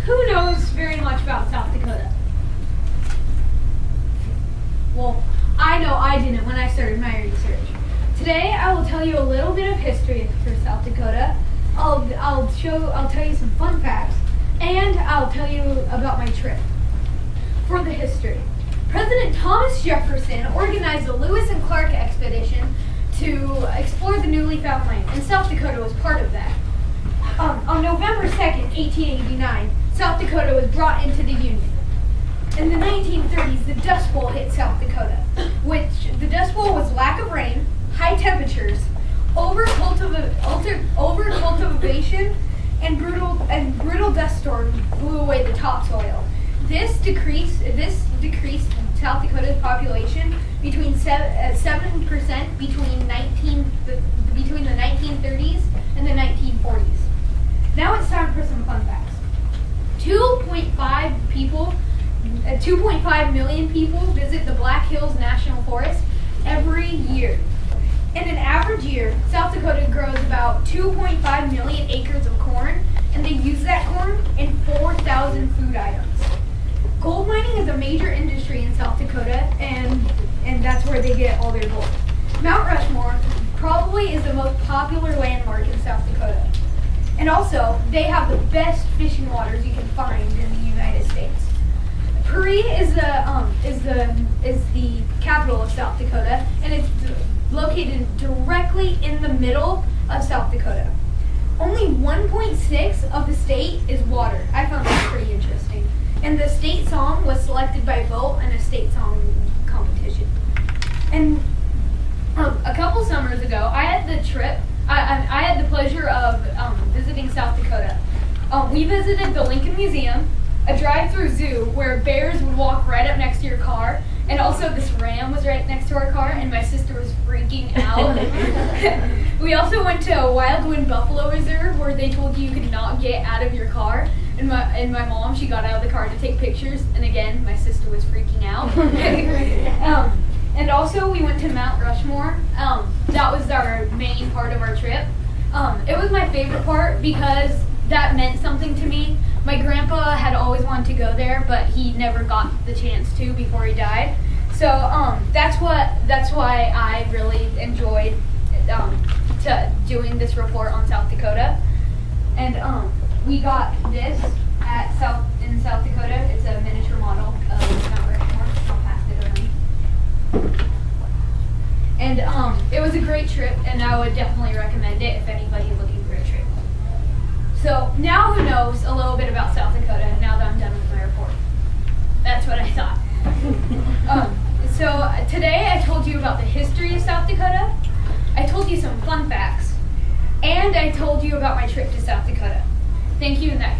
Who knows very much about South Dakota? Well, I know I didn't when I started my research. Today I will tell you a little bit of history for South Dakota. I'll tell you some fun facts, and I'll tell you about my trip. For the history, President Thomas Jefferson organized the Lewis and Clark expedition to explore the newly found land, and South Dakota was part of that. On November 2nd, 1889, South Dakota was brought into the Union. In the 1930s, the Dust Bowl hit South Dakota, which the Dust Bowl was lack of rain, high temperatures, overcultivation, and brutal dust storms blew away the topsoil. This decreased South Dakota's population between 7% between the 1930s and the 1940s. Now it's time for some fun facts. 2.5 million people visit the Black Hills National Forest every year. In an average year, South Dakota grows about 2.5 million acres of corn, and they use that corn in 4,000 food items. Gold mining is a major industry in South Dakota, and that's where they get all their gold. Mount Rushmore probably is the most popular landmark in South Dakota. And also, they have the best fishing waters you can find in the United States. Paris is the capital of South Dakota, and it's located directly in the middle of South Dakota. Only 1.6 of the state is water. I found that pretty interesting. And the state song was selected by vote in a state song competition. And a couple summers ago, I had the pleasure of visiting South Dakota. We visited the Lincoln Museum, a drive-through zoo where bears would walk right up next to your car, and also this ram was right next to our car, and my sister was freaking out. We also went to a Wild Wind Buffalo Reserve where they told you could not get out of your car, and my mom, she got out of the car to take pictures, and again, my sister was freaking out. And also we went to Mount Rushmore. That was our main part of our trip. It was my favorite part because that meant something to me. My grandpa had always wanted to go there, but he never got the chance to before he died. So that's why I really enjoyed doing this report on South Dakota. And we got this in South Dakota. It's a miniature model of Mount Rushmore. I'll pass it around. And it was a great trip, and I would definitely recommend it if anybody's looking for a trip. So now who knows a little bit about South Dakota, now that I'm done with my report. That's what I thought. So today I told you about the history of South Dakota, I told you some fun facts, and I told you about my trip to South Dakota. Thank you, and that